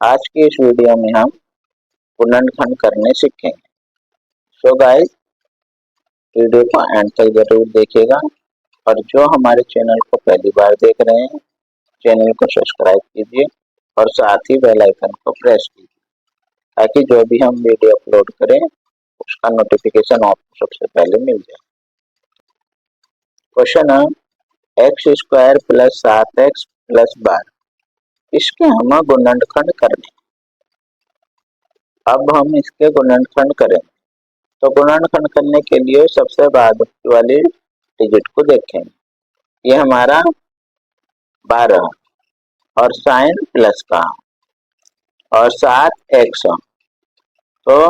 आज की इस वीडियो में हम गुणनखंड करने सीखेंगे। सो गाइस, वीडियो को एंड तक जरूर देखिएगा और जो हमारे चैनल को पहली बार देख रहे हैं, चैनल को सब्सक्राइब कीजिए और साथ ही बेल आइकन को प्रेस कीजिए ताकि जो भी हम वीडियो अपलोड करें उसका नोटिफिकेशन आपको सबसे पहले मिल जाए। क्वेश्चन है x square plus 7x plus 12, इसके हम गुणनखंड करने। अब हम इसके गुणनखंड करें तो गुणनखंड करने के लिए सबसे बाद वाली डिजिट को देखेंगे। ये हमारा 12 और साइन प्लस का और 7x, तो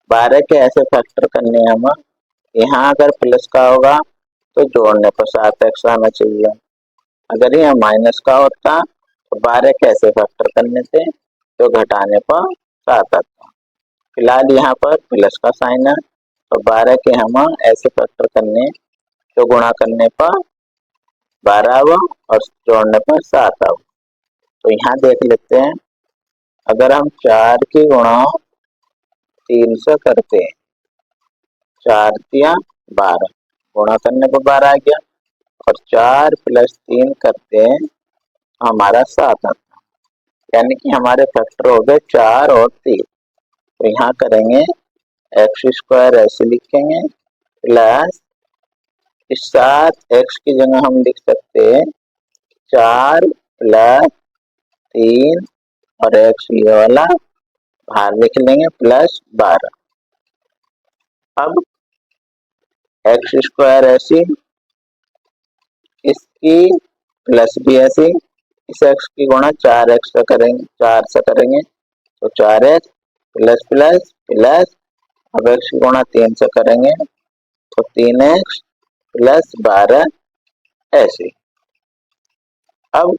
12 के ऐसे फैक्टर करने हम, यहाँ अगर प्लस का होगा तो जोड़ने पर 7x आना चाहिए, अगर यह माइनस का होता तो 12 के ऐसे फैक्टर करने थे तो घटाने पर 7 आता। फिलहाल यहाँ पर प्लस का साइन है तो 12 के हम ऐसे फैक्टर करने तो गुणा करने पर 12 और जोड़ने पर 7 आव। तो यहाँ देख लेते हैं, अगर हम 4 की गुणा 3 से करते हैं, 4 या 12 गुणा करने पर 12 आ गया और 4 प्लस 3 करते हैं हमारा 7 आता, यानी कि हमारे फैक्टर हो गए 4 और 3। तो यहाँ करेंगे एक्स स्क्वायर ऐसे लिखेंगे प्लस इस 7x की जगह हम लिख सकते हैं 4 प्लस 3 और x ये वाला बाहर लिख लेंगे प्लस 12। अब एक्स स्क्वायर ऐसी, इसकी प्लस भी ऐसी, इस x की गुणा 4x से करेंगे, 4 से करेंगे तो 4x प्लस प्लस प्लस, अब x की गुणा 3 से करेंगे तो 3x प्लस 12 ऐसे। अब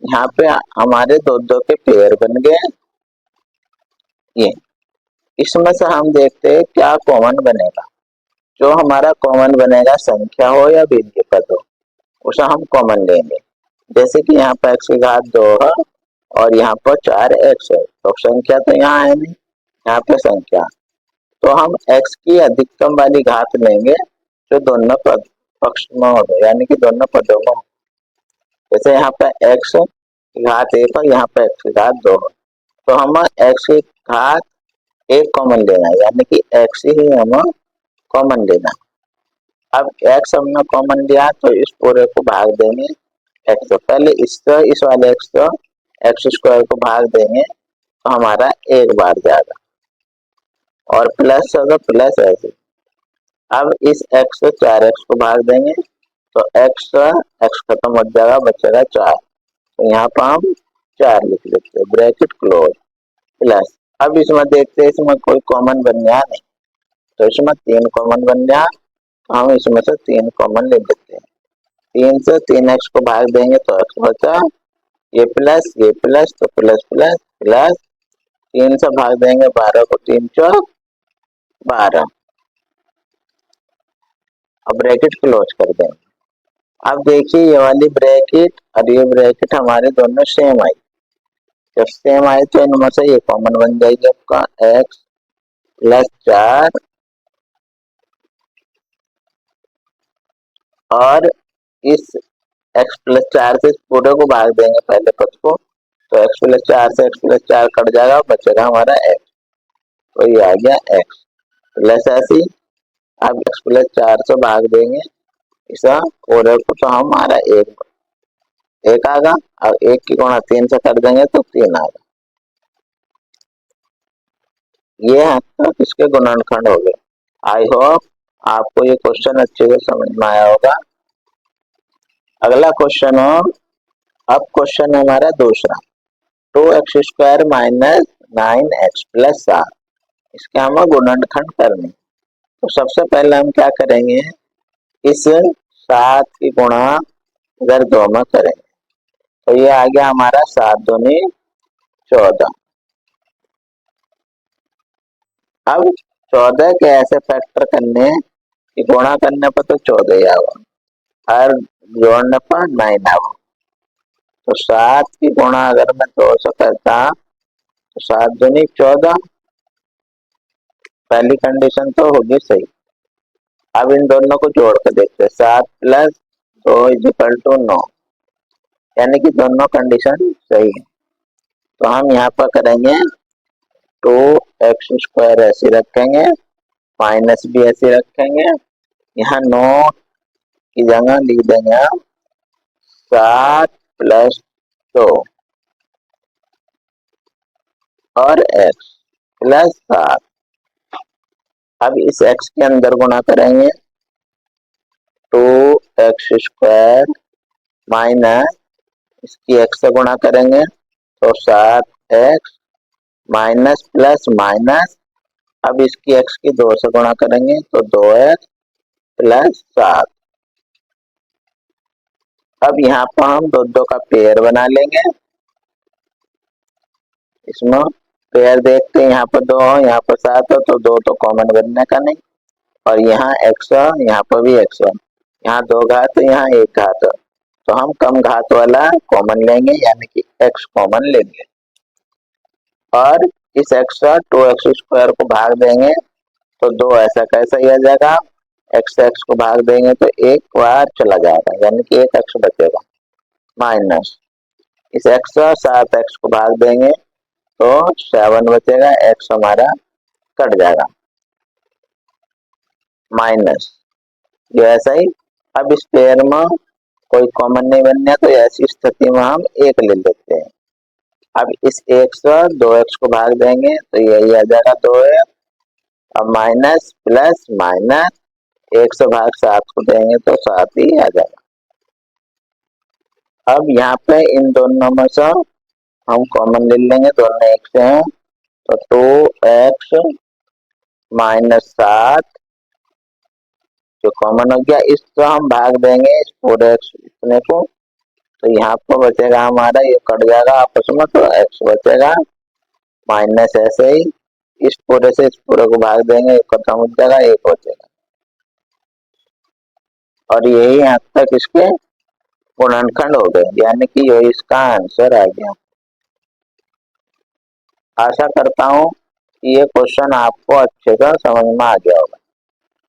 यहाँ पे हमारे दो के पेयर बन गए। ये इसमें से हम देखते हैं क्या कॉमन बनेगा। जो हमारा कॉमन बनेगा संख्या हो या भिन्न पद हो, उसे हम कॉमन लेंगे। जैसे कि यहाँ पर x की घात 2 है और यहाँ पर 4x है, तो संख्या तो यहाँ है नहीं, यहाँ पे संख्या, तो हम x की अधिकतम वाली घात लेंगे जो दोनों पद पक्ष में हो, यानी कि दोनों पदों में हो। जैसे यहाँ पे x की घात 1 और यहाँ पे x की घात 2 है, तो हम x की घात 1 कॉमन लेना है, यानी कि x ही हम कॉमन लेना। अब x हमने कॉमन लिया तो इस पूरे को भाग देंगे x, तो पहले इस वाले x तो एक्स स्क्वायर को भाग देंगे तो हमारा एक बार जाएगा और प्लस होगा प्लस ऐसे। अब इस x से 4x को भाग देंगे तो x खत्म हो जाएगा, बचेगा 4, तो यहाँ पर हम 4 लिख लेते हैं, ब्रैकेट क्लोज प्लस। अब इसमें देखते हैं इसमें कोई कॉमन बन गया नहीं, तो इसमें 3 कॉमन बन गया, तो हम इसमें से 3 कॉमन ले लेते हैं। 3 से 3x को भाग देंगे तो x बचा, ये प्लस तो प्लस प्लस प्लस, 3 से भाग देंगे 12 को, 3 चौक 12, अब ब्रैकेट क्लोज कर देंगे। अब देखिए ये वाली ब्रैकेट और ये ब्रैकेट हमारे दोनों सेम आई, जब सेम आए तो इनमें से ये कॉमन बन जाएगी आपका x प्लस 4 और इस x प्लस 4 से पूरे को भाग देंगे पहले पद को, तो x प्लस 4 से x प्लस 4 कट जाएगा, बचेगा हमारा x, तो ये आ गया x प्लस ऐसी। अब x प्लस 4 से भाग देंगे इसा पूरे को, तो हमारा एक आगा, अब 1 की गुणा 3 से कर देंगे तो 3 आगा। ये है तो इसके गुणनखंड हो गए। आई होप आपको ये क्वेश्चन अच्छे से समझ में आया होगा। अगला क्वेश्चन हो, अब क्वेश्चन है हमारा दूसरा, 2x square minus 9x plus 7, इसके हम गुणनखंड करने। तो सबसे पहले हम क्या करेंगे, इस 7 की गुणा अगर 2 में करेंगे तो ये आ गया हमारा 7 दूनी 14। अब 14 के ऐसे फैक्टर करने कि गुणा करने पर तो 14 ही आवा और जोड़ने पर 9 आवा। तो 7 की गुणा अगर मैं 2 से करता तो 7 दूनी 14, पहली कंडीशन तो होगी सही। अब इन दोनों को जोड़ कर देखते हैं, 7 प्लस 2 इज इक्वल टू 9, यानी कि दोनों कंडीशन सही है। तो हम यहाँ पर करेंगे 2x² ऐसे रखेंगे, माइनस भी ऐसे रखेंगे, यहाँ 9 की जगह लिख देंगे हम 7 प्लस 2 और x प्लस 7। अब इस x के अंदर गुणा करेंगे, 2x² माइनस इसकी x से गुणा करेंगे तो 7x माइनस प्लस माइनस, अब इसकी x की 2 से गुणा करेंगे तो 2x प्लस 7। अब यहाँ पर हम दो का पेयर बना लेंगे, इसमें पेयर देखते हैं, यहाँ पर 2 हो यहाँ पर 7 हो तो 2 तो कॉमन बनने का नहीं, और यहाँ x हो यहाँ पर भी x हो, यहाँ 2 घात है यहाँ 1 घात हो, तो हम कम घात वाला कॉमन लेंगे यानी कि x कॉमन लेंगे, और इस x 2x² को भाग देंगे तो 2 ऐसा कैसा ही आ जाएगा, x को भाग देंगे तो एक बार चला जाएगा यानी कि एक x बचेगा, माइनस इस x और 7x को भाग देंगे तो 7 बचेगा, x हमारा कट जाएगा, माइनस ये ऐसा ही। अब इस पेयर में कोई कॉमन नहीं बनना तो ऐसी स्थिति में हम 1 ले लेते हैं। अब इस 1 से 2x को भाग देंगे तो यही आ जाएगा 2x, अब माइनस प्लस माइनस 1 से भाग 7 को देंगे तो 7 ही आ जाएगा। अब यहाँ पे इन दोनों में से हम कॉमन ले लेंगे, दोनों एक से हैं तो 2x माइनस 7 जो कॉमन हो गया, इसको हम भाग देंगे इस पूरे x इतने को, तो यहाँ पर बचेगा हमारा, ये कट जाएगा आपस में तो x बचेगा, माइनस ऐसे ही इस पूरे से इस पूरे को भाग देंगे, एक खत्म हो जाएगा, एक बचेगा, और यही यहाँ तक इसके गुणनखंड हो गए, यानी कि ये इसका आंसर आ गया। आशा करता हूँ कि ये क्वेश्चन आपको अच्छे से समझ में आ गया होगा।